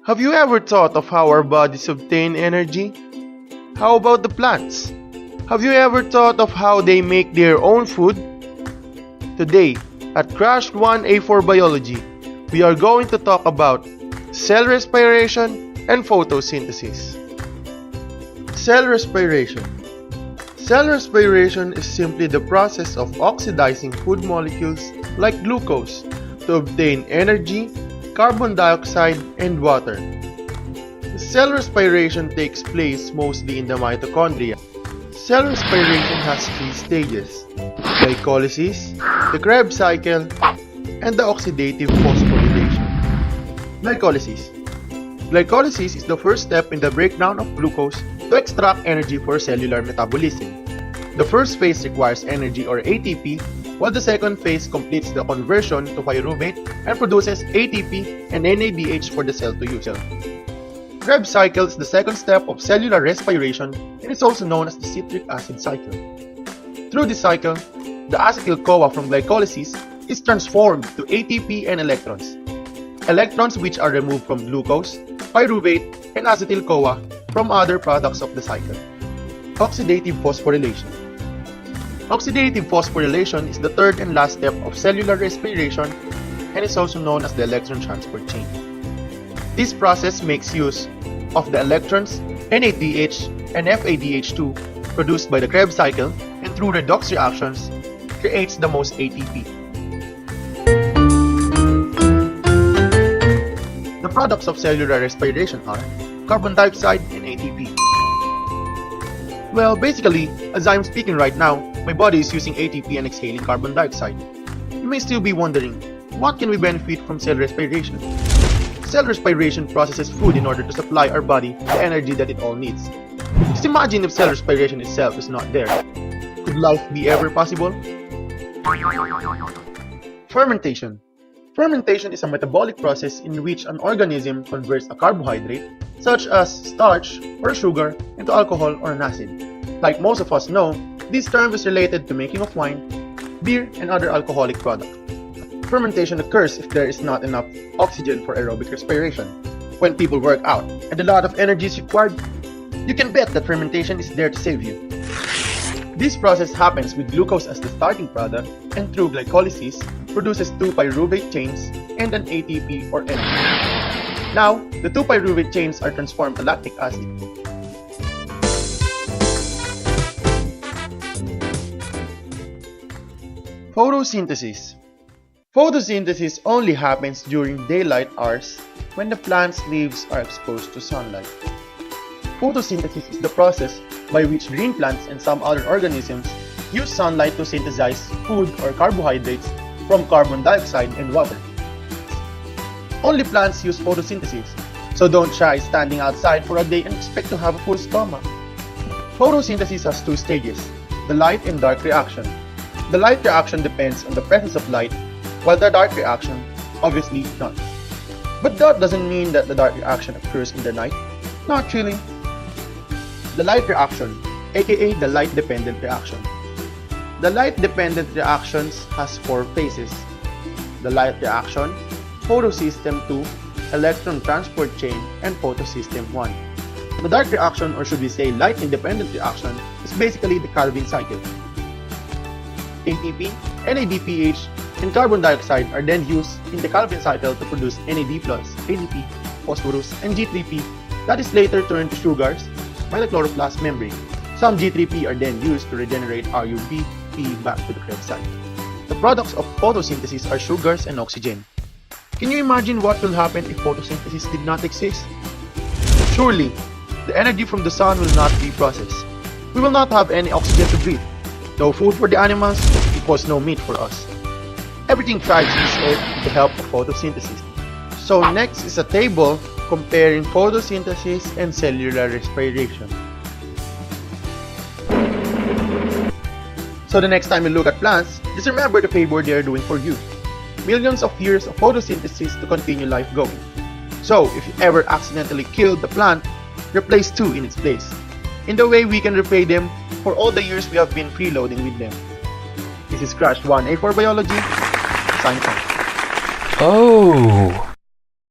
Have you ever thought of how our bodies obtain energy? How about the plants? Have you ever thought of how they make their own food? Today, at Crash 1A4 Biology, we are going to talk about cell respiration and photosynthesis. Cell respiration. Cell respiration is simply the process of oxidizing food molecules like glucose to obtain energy, carbon dioxide, and water. Cell respiration takes place mostly in the mitochondria. Cell respiration has three stages: glycolysis, the Krebs cycle, and the oxidative phosphorylation. Glycolysis. Glycolysis is the first step in the breakdown of glucose to extract energy for cellular metabolism. The first phase requires energy or ATP, while the second phase completes the conversion to pyruvate and produces ATP and NADH for the cell to use. Krebs cycle is the second step of cellular respiration and is also known as the citric acid cycle. Through this cycle, the acetyl-CoA from glycolysis is transformed to ATP and electrons. Electrons which are removed from glucose, pyruvate, and acetyl-CoA from other products of the cycle. Oxidative phosphorylation. Oxidative phosphorylation is the third and last step of cellular respiration and is also known as the electron transport chain. This process makes use of the electrons NADH and FADH2 produced by the Krebs cycle and through redox reactions creates the most ATP. The products of cellular respiration are carbon dioxide and ATP. Well, basically, as I'm speaking right now, my body is using ATP and exhaling carbon dioxide. You may still be wondering, what can we benefit from cell respiration? Cell respiration processes food in order to supply our body the energy that it all needs. Just imagine if cell respiration itself is not there. Could life be ever possible? Fermentation. Fermentation is a metabolic process in which an organism converts a carbohydrate, such as starch or sugar, into alcohol or an acid. Like most of us know, this term is related to making of wine, beer, and other alcoholic products. Fermentation occurs if there is not enough oxygen for aerobic respiration. When people work out and a lot of energy is required, you can bet that fermentation is there to save you. This process happens with glucose as the starting product and through glycolysis produces two pyruvate chains and an ATP or NAD. Now, the two pyruvate chains are transformed to lactic acid. Photosynthesis. Photosynthesis only happens during daylight hours when the plant's leaves are exposed to sunlight. Photosynthesis is the process by which green plants and some other organisms use sunlight to synthesize food or carbohydrates from carbon dioxide and water. Only plants use photosynthesis, so don't try standing outside for a day and expect to have a full stomach. Photosynthesis has two stages, the light and dark reaction. The light reaction depends on the presence of light, while the dark reaction, obviously, not. But that doesn't mean that the dark reaction occurs in the night. Not really. The light reaction, aka the light-dependent reaction. The light-dependent reactions has four phases. The light reaction, photosystem 2, electron transport chain, and photosystem 1. The dark reaction, or should we say light-independent reaction, is basically the Calvin cycle. ATP, NADPH, and carbon dioxide are then used in the Calvin cycle to produce NAD+, ADP, phosphorus, and G3P that is later turned to sugars by the chloroplast membrane. Some G3P are then used to regenerate RUBP back to the Krebs cycle. The products of photosynthesis are sugars and oxygen. Can you imagine what will happen if photosynthesis did not exist? Surely, the energy from the sun will not be processed. We will not have any oxygen to breathe. No food for the animals equals no meat for us. Everything thrives on this earth with the help of photosynthesis. So next is a table comparing photosynthesis and cellular respiration. So the next time you look at plants, just remember the favor they are doing for you. Millions of years of photosynthesis to continue life going. So if you ever accidentally killed the plant, replace two in its place. In the way we can repay them for all the years we have been freeloading with them. This is Crash 1A4 Biology. Sign off.